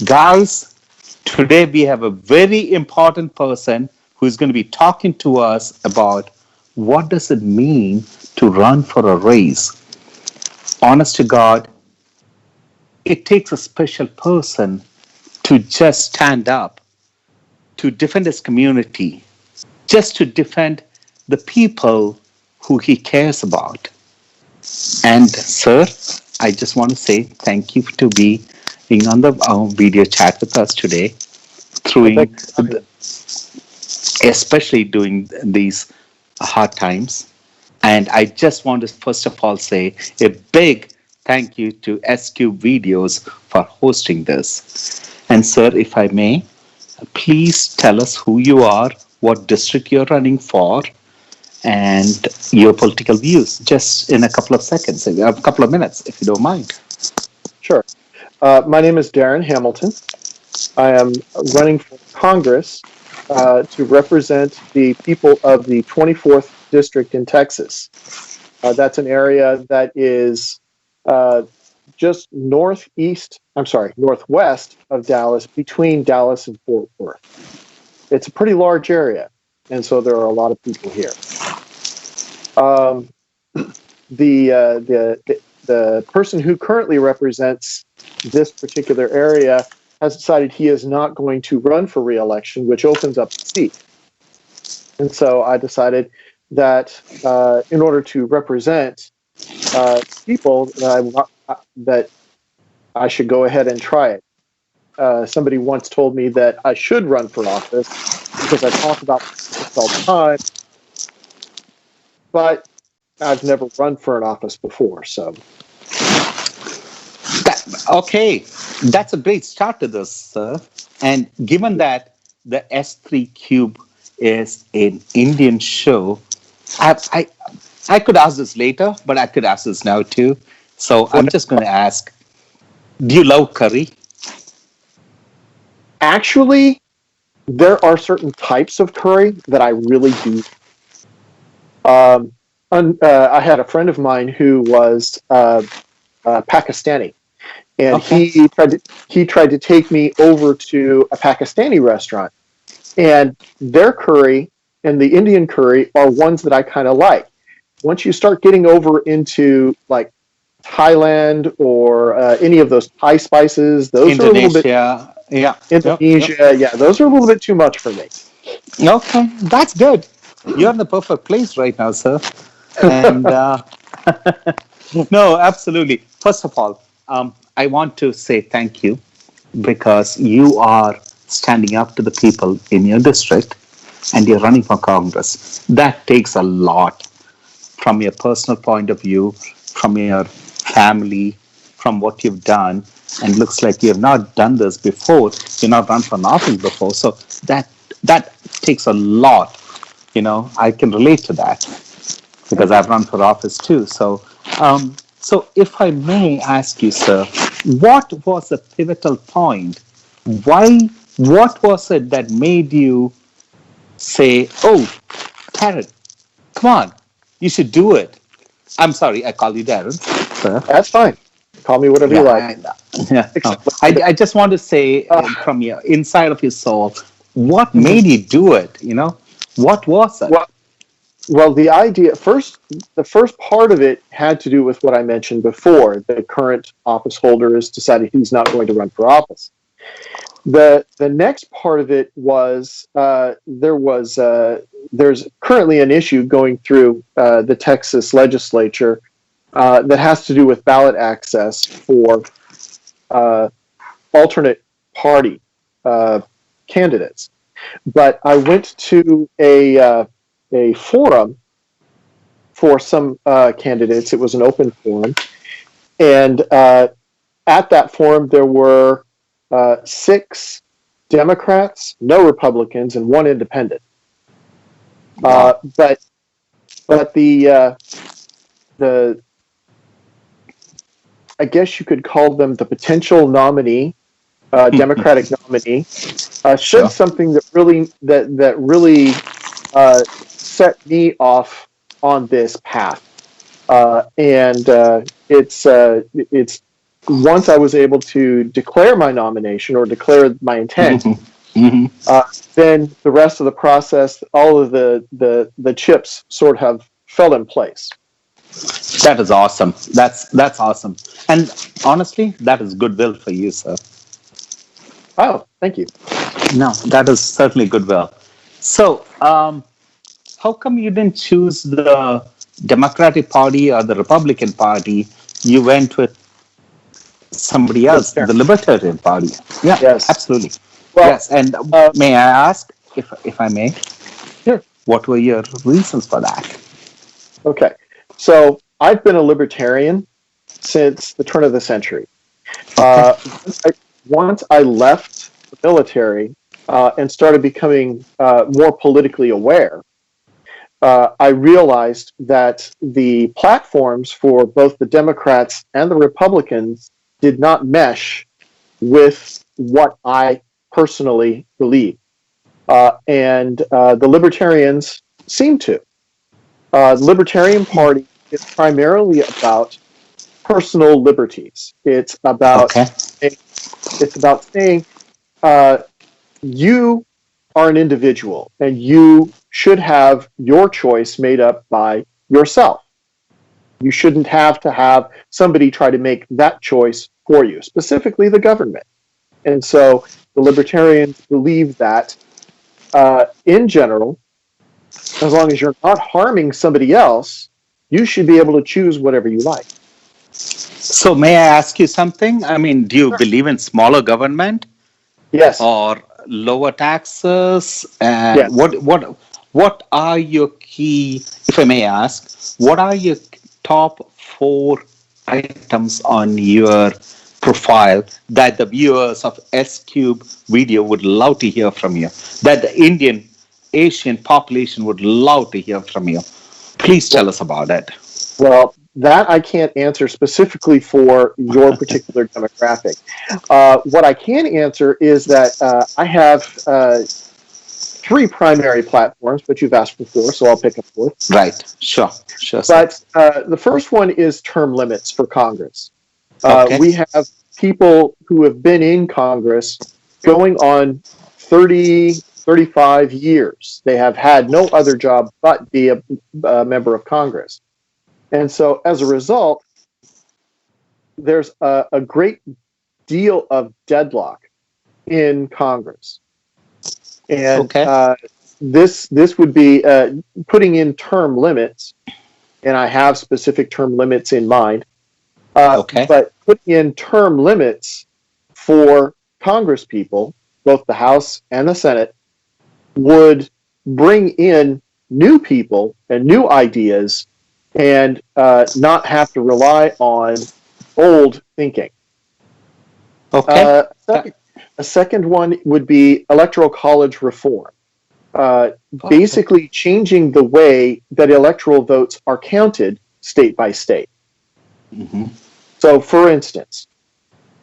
Guys, today we have a very important person who is going to be talking to us about what does it mean to run for a race. Honest to God, it takes a special person to just stand up, to defend his community, just to defend the people who he cares about. And sir, I just want to say thank you to being on the video chat with us today, Well, thank through especially during these hard times. And I just want to first of all say a big thank you to SCube Videos for hosting this. And sir, if I may, please tell us who you are, what district you're running for, and your political views, just in a couple of seconds, a couple of minutes, if you don't mind. sure. My name is Darren Hamilton. I am running for Congress to represent the people of the 24th District in Texas. That's an area that is just northwest of Dallas, between Dallas and Fort Worth. It's a pretty large area, and so there are a lot of people here. Um, the person who currently represents this particular area has decided he is not going to run for re-election, which opens up the seat. And so I decided that in order to represent people, that I should go ahead and try it. Somebody once told me that I should run for office because I talk about this all the time, but I've never run for an office before. So, Okay, that's a great start to this, sir. And given that the S3 Cube is an Indian show, I, I, I could ask this later, but I could ask this now too. So I'm what just going to ask, do you love curry? actually, there are certain types of curry that I really do. I had a friend of mine who was Pakistani, and Okay. he tried to take me over to a Pakistani restaurant, and their curry and the Indian curry are ones that I kind of like. Once you start getting over into like Thailand or any of those Thai spices, those are a little bit Indonesia. Yeah. Yep. Indonesia. Yeah, those are a little bit too much for me. Okay, that's good. You're in the perfect place right now, sir. And no, absolutely. First of all, I want to say thank you because you are standing up to the people in your district and you're running for Congress. That takes a lot from your personal point of view, from your family, from what you've done. And looks like you have not done this before. You've not run for an office before. So that takes a lot. I can relate to that because I've run for office too. So if I may ask you, sir, what was the pivotal point? Why? What was it that made you say, "Oh, Darren, come on, you should do it"? I'm sorry, I call you Darren, sir. That's fine. Call me whatever you Yeah, like. yeah. No. I just want to say from your inside of your soul, what Mhm. made you do it? What was it? Well, the first part of it had to do with what I mentioned before. The current office holder has decided he's not going to run for office. The next part of it was there's currently an issue going through the Texas legislature that has to do with ballot access for uh, alternate party uh, candidates. But I went to a forum for some candidates. It was an open forum, and at that forum there were 6 Democrats, no Republicans, and 1 independent. Uh, Wow. but but the I guess you could call them the potential nominee, Democratic nominee, said Sure. something that really set me off on this path, and it's once I was able to declare my nomination or declare my intent, then the rest of the process, all of the chips sort of fell in place. That is awesome. That's awesome. And honestly, that is goodwill for you, sir. Oh, thank you. No, that is certainly goodwill. So, how come you didn't choose the Democratic Party or the Republican Party? You went with somebody else, the Libertarian Party. Yeah, Yes. absolutely. Well, Yes, and may I ask, if I may, sure. what were your reasons for that? Okay. So I've been a libertarian since the turn of the century. Once I left the military and started becoming more politically aware, I realized that the platforms for both the Democrats and the Republicans did not mesh with what I personally believe. And the Libertarians seem to. The Libertarian Party is primarily about personal liberties. It's about saying you are an individual and you should have your choice made up by yourself. You shouldn't have to have somebody try to make that choice for you, specifically the government. And so the Libertarians believe that in general, as long as you're not harming somebody else, you should be able to choose whatever you like. So, may I ask you something? I mean, do you believe in smaller government? Yes. Or lower taxes? And Yes. what are your key, if I may ask, what are your top 4 items on your profile that the viewers of SCube video would love to hear from you, that the Asian population would love to hear from you? Please tell us about it. Well, that I can't answer specifically for your particular demographic. What I can answer is that I have 3 primary platforms, but you've asked for 4, so I'll pick up 4. Right. Sure. But the first one is term limits for Congress. Okay. We have people who have been in Congress going on 30, 35 years. They have had no other job but be a member of Congress. And so as a result, there's a great deal of deadlock in Congress. And this would be putting in term limits, and I have specific term limits in mind. But putting in term limits for Congress people, both the House and the Senate, would bring in new people and new ideas and not have to rely on old thinking. A second one would be electoral college reform. Basically changing the way that electoral votes are counted state by state. So, for instance,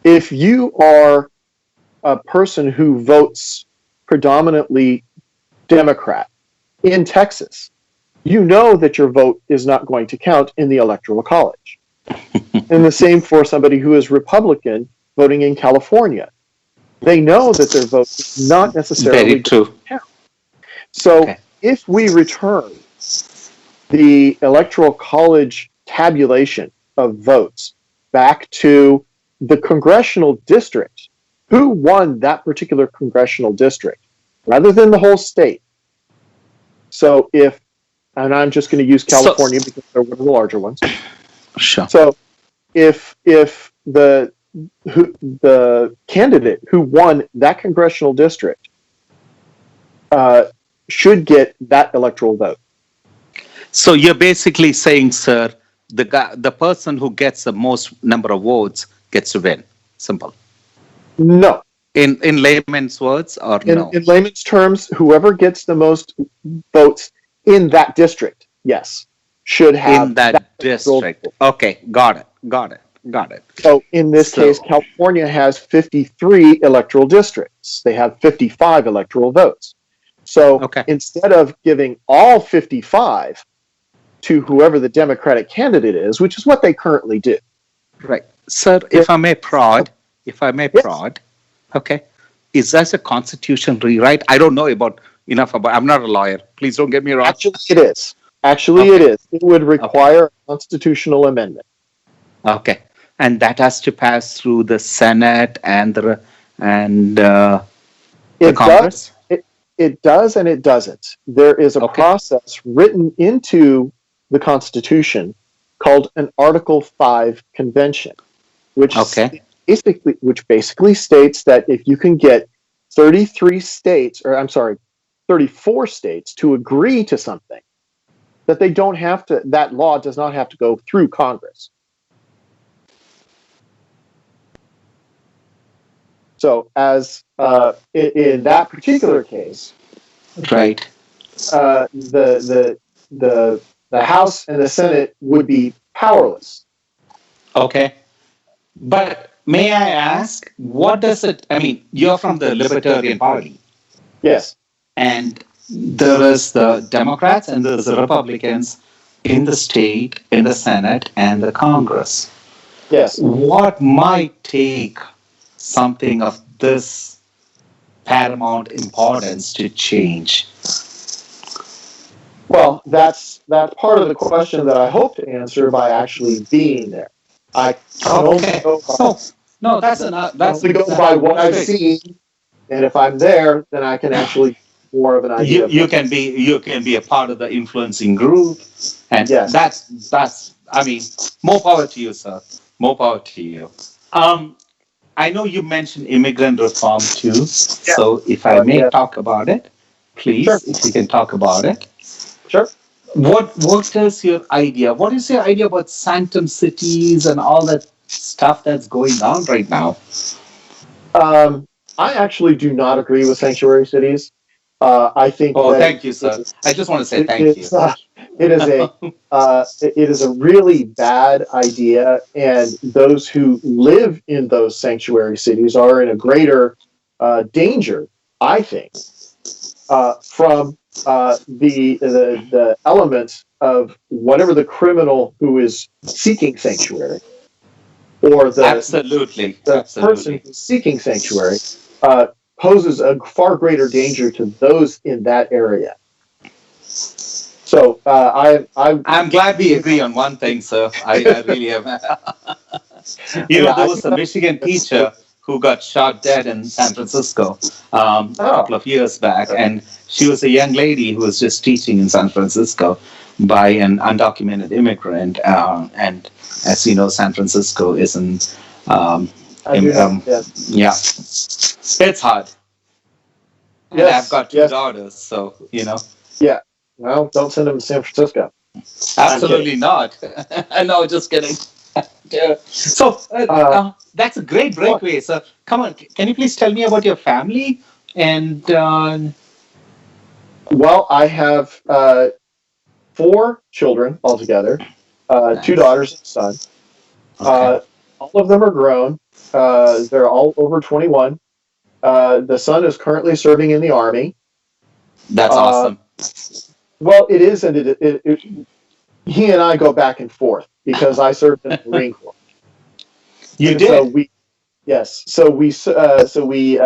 if you are a person who votes predominantly Democrat in Texas, you know that your vote is not going to count in the Electoral College. And the same for somebody who is Republican voting in California. They know that their vote is not necessarily going to count. So if we return the Electoral College tabulation of votes back to the congressional district, who won that particular congressional district, rather than the whole state. So if, and I'm just going to use California because they're one of the larger ones. Sure. So if the candidate who won that congressional district should get that electoral vote. So you're basically saying, sir, the person who gets the most number of votes gets to win. Simple. No. In layman's words, or no? In layman's terms, whoever gets the most votes in that district, yes, should have in that district. Okay, got it. So in this case, California has 53 electoral districts. They have 55 electoral votes. So instead of giving all 55 to whoever the Democratic candidate is, which is what they currently do, Right. Sir, if I may Yes, prod, okay, is that a constitutional rewrite? I don't know about enough about, I'm not a lawyer. Please don't get me wrong. actually it is. Actually, it Okay. is. It would Okay. require a constitutional amendment. Okay. And that has to pass through the Senate and the It does. Congress? It does and it doesn't. There is a Okay. process written into the Constitution called an Article 5 convention, Okay. which basically states that if you can get 33 states, or I'm sorry, 34 states to agree to something, that they don't have to, that law does not have to go through Congress. So, as in that particular case, Right. the House and the Senate would be powerless. Okay. But may I ask, what does it, I mean, you're from the Libertarian Party, Yes, and there is the Democrats and there's the Republicans in the state, in the Senate, and the Congress. yes. What might take something of this paramount importance to change? Well, that's part of the question that I hope to answer by actually being there. I can only Okay. go by, No, that's enough. That's only go by what I've seen, and if I'm there, then I can actually more of an idea. You can be a part of the influencing group, and Yes. that's I mean, more power to you, sir. More power to you. I know you mentioned immigrant reform too, so if I may Yeah. talk about it, please, Sure. if you can talk about it. Sure. What is your idea? What is your idea about sanctum cities and all that stuff that's going on right now? I actually do not agree with sanctuary cities. I think Oh, that thank you, sir. I just want to say it thank you. is it is a really bad idea, and those who live in those sanctuary cities are in a greater danger, I think, from the elements of whatever the criminal who is seeking sanctuary, or Absolutely, the person absolutely. who's seeking sanctuary, poses a far greater danger to those in that area. So I'm glad we agree on one thing, sir. I really am. There was a Michigan teacher who got shot dead in San Francisco a couple of years back, and she was a young lady who was just teaching in San Francisco by an undocumented immigrant. And as you know, San Francisco isn't. Yeah, it's hard. And I've got two daughters, so Yeah. Well, don't send them to San Francisco. absolutely not. No, just kidding. So that's a great breakaway. So come on, can you please tell me about your family? And well, I have 4 children altogether, nice. 2 daughters and a son. Okay. All of them are grown. They're all over 21. The son is currently serving in the Army. That's awesome. Well, it is, and he and I go back and forth because I served in the Marine Corps. You and did. So we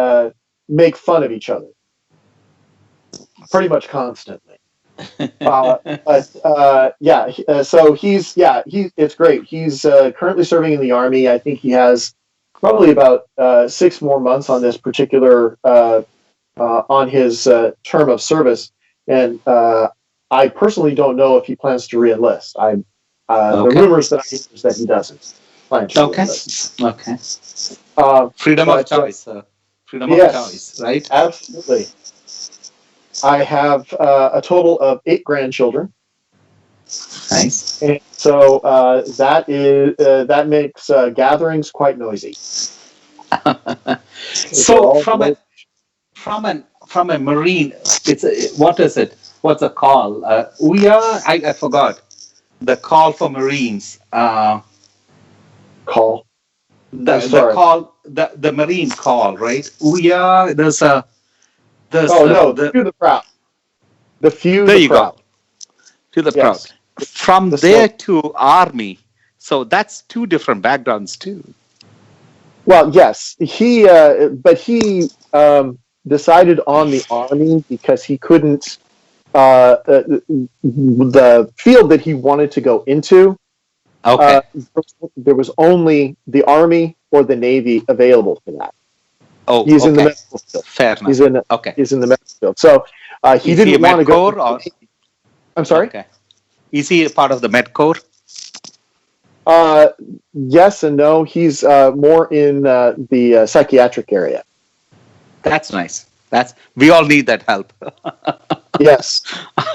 make fun of each other pretty much constantly. So it's great. He's currently serving in the Army. I think he has probably about 6 more months on this particular on his term of service, and I personally don't know if he plans to re-enlist. The rumors that I hear is that he doesn't plan to re-enlist. Okay. Freedom of choice. Freedom of choice, right? Absolutely. I have a total of 8 grandchildren. Nice. And so that makes gatherings quite noisy. So from a Marine, what is it? What's the call? I forgot the call for Marines. Call. The call, the Marine call, right? There's a. The few the proud. The few there the you proud. go. To the proud. From there to Army. So that's two different backgrounds too. Well, yes, but he decided on the Army because he couldn't, the field that he wanted to go into, Okay. there was only the Army or the Navy available for that. Oh, He's in the okay. medical field. Fair enough. Okay. He's in the medical field. So he Is he a didn't want to Med go. Corps or? I'm sorry. Okay. Is he a part of the Med Corps? Uh, yes and no. He's more in the psychiatric area. That's nice. We all need that help. Yes,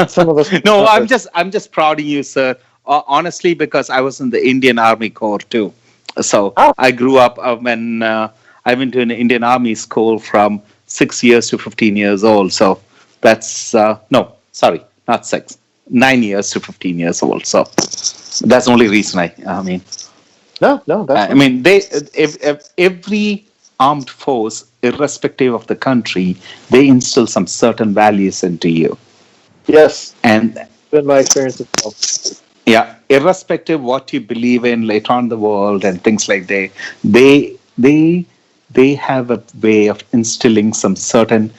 some of us. No, I'm just proud of you, sir. Honestly, because I was in the Indian Army Corps too. So Oh. I grew up when I went to an Indian Army school from 6 years to 15 years old. So that's no, sorry, not 6, 9 years to 15 years old. So that's the only reason I mean. No, that's. I mean, if every armed force, irrespective of the country, they instill some certain values into you. Yes, And been my experience as well. yeah, irrespective what you believe in later on in the world and things like that, they have a way of instilling some certain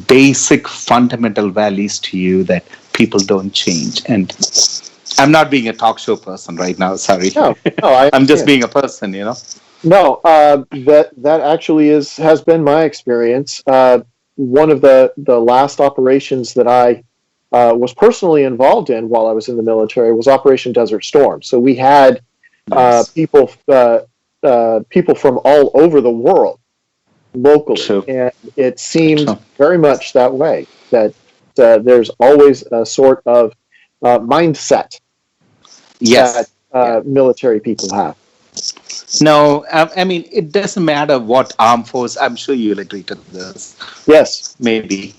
basic fundamental values to you that people don't change. And I'm not being a talk show person right now. Sorry. No, I'm just being a person, you know. No, that actually has been my experience. One of the last operations that I was personally involved in while I was in the military was Operation Desert Storm. So we had Nice. people from all over the world locally, True. and it seemed True. very much that way. That there's always a sort of mindset Yes. that military people have. No, I mean, it doesn't matter what armed force, I'm sure you'll agree to this, Yes. maybe.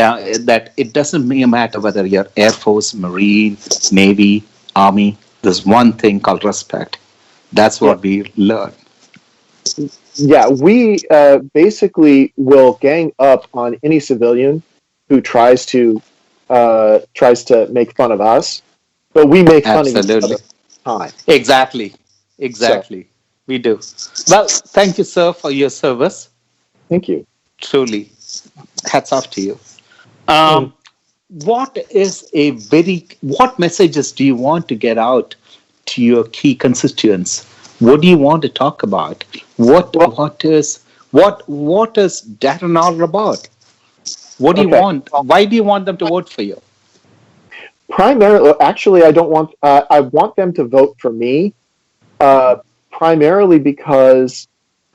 Yeah, that it doesn't matter whether you're Air Force, Marine, Navy, Army. There's one thing called respect. That's what we learn. Yeah, we basically will gang up on any civilian who tries to make fun of us, but we make fun of each other Absolutely. all the time. Exactly. We do. Well, thank you, sir, for your service. Thank you. Truly. Hats off to you. What messages do you want to get out to your key constituents? What do you want to talk about? What is Darren all about? What do you want? Why do you want them to vote for you? Primarily, actually, I don't want. I want them to vote for me, primarily because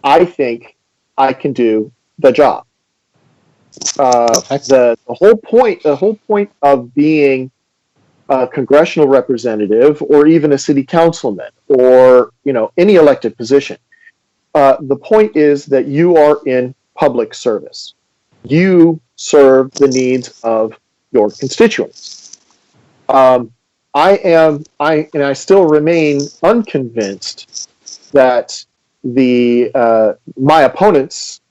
I think I can do the job. The whole point of being a congressional representative or even a city councilman or any elected position, the point is that you are in public service. You serve the needs of your constituents. I still remain unconvinced that my opponents,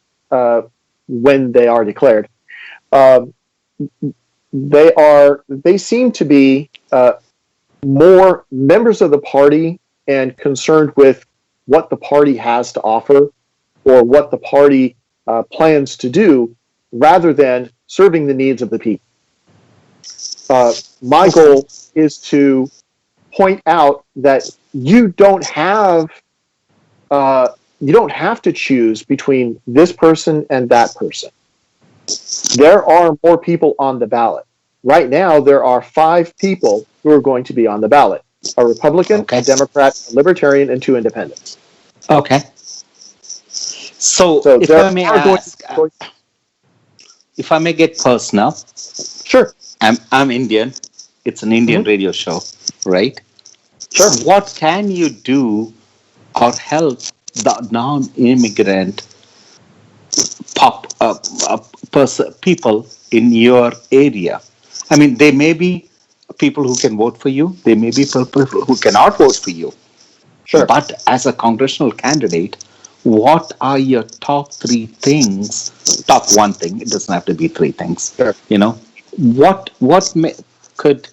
when they are declared, they seem to be more members of the party and concerned with what the party has to offer or what the party plans to do, rather than serving the needs of the people. My goal is to point out that you don't have to choose between this person and that person. There are more people on the ballot. Right now, there are 5 people who are going to be on the ballot: a Republican, a Democrat, a Libertarian, and 2 independents. Okay. So if I may ask, if I may get personal, sure. I'm Indian. It's an Indian radio show, right? Sure. What can you do or help the non-immigrant people in your area? I mean, they may be people who can vote for you. They may be people who cannot vote for you. Sure. But as a congressional candidate, what are your top 3 things? Top 1 thing. It doesn't have to be 3 things. Sure. What could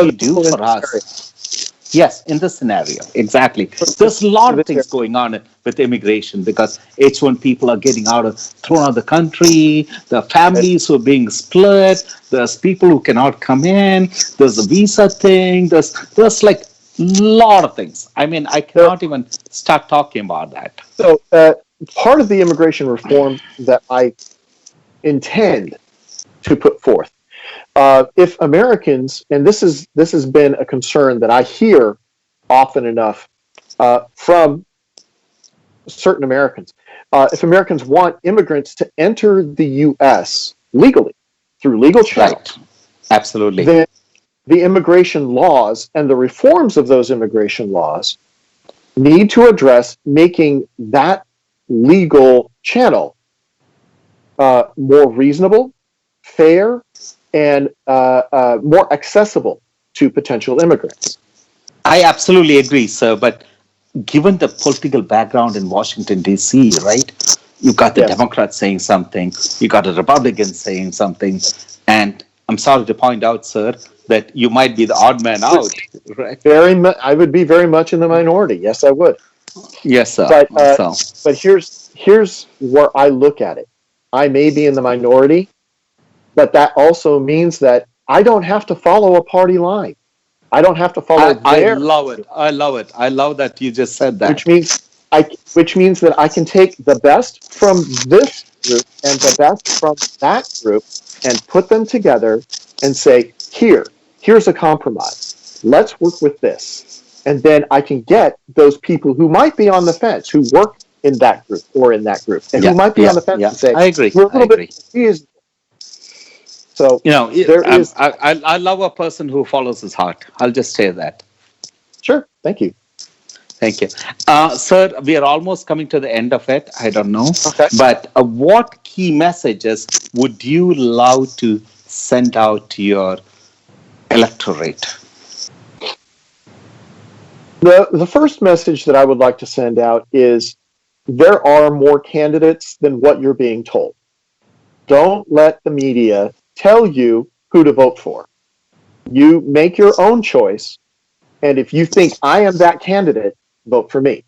you do for us? Yes, in this scenario, exactly. There's a lot of things going on with immigration because H1 people are getting thrown out of the country. The families who are being split. There's people who cannot come in. There's the visa thing. There's like a lot of things. I mean, I cannot even start talking about that. So part of the immigration reform that I intend to put forth, if Americans, and this has been a concern that I hear often enough from certain Americans, if Americans want immigrants to enter the U.S. legally through legal channels, right? Absolutely. Then the immigration laws and the reforms of those immigration laws need to address making that legal channel more reasonable, fair, and more accessible to potential immigrants. I absolutely agree, sir. But given the political background in Washington, D.C., right? You got the Democrats saying something, you got the Republicans saying something, and I'm sorry to point out, sir, that you might be the odd man out, right? I would be very much in the minority. Yes, I would. Yes, sir. But here's where I look at it. I may be in the minority, but that also means that I don't have to follow a party line. I don't have to follow I love it. I love it. I love that you just said that. Which means that I can take the best from this group and the best from that group and put them together and say, here's a compromise. Let's work with this. And then I can get those people who might be on the fence, who work in that group or in that group, and who might be on the fence and say, I agree. We're a little bit confused. So I love a person who follows his heart. I'll just say that. Sure. Thank you. Thank you. Sir, we are almost coming to the end of it. I don't know. Okay. But what key messages would you love to send out to your electorate? The first message that I would like to send out is there are more candidates than what you're being told. Don't let the media tell you who to vote for. You make your own choice, and if you think I am that candidate, vote for me.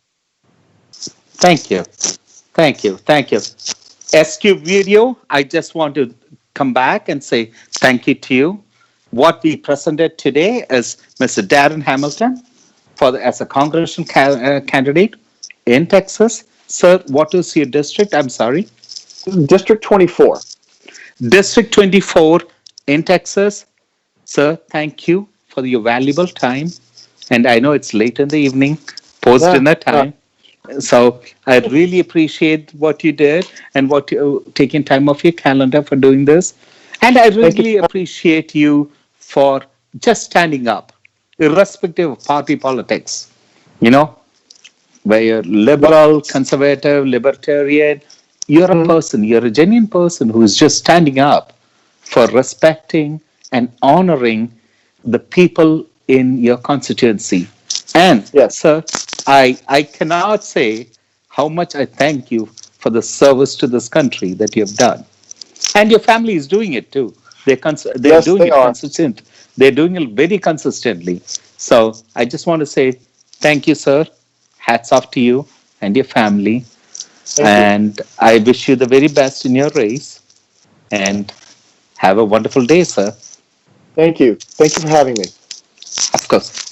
Thank you. Thank you. Thank you. SCube video, I just want to come back and say thank you to you. What we presented today is Mr. Darren Hamilton as a congressional candidate in Texas. Sir, what is your district? I'm sorry. District 24. District 24 in Texas. Sir, thank you for your valuable time. And I know it's late in the evening, post-dinner time. So I really appreciate what you did and what you taking time off your calendar for doing this. And I really appreciate you for just standing up, irrespective of party politics. You know, whether you're liberal, conservative, libertarian, you're a person, you're a genuine person who is just standing up for respecting and honoring the people in your constituency. And, sir, I cannot say how much I thank you for the service to this country that you have done. And your family is doing it too. They're doing it consistent. They're doing it very consistently. So I just want to say thank you, sir. Hats off to you and your family. And I wish you the very best in your race. And have a wonderful day, sir. Thank you. Thank you for having me. Of course.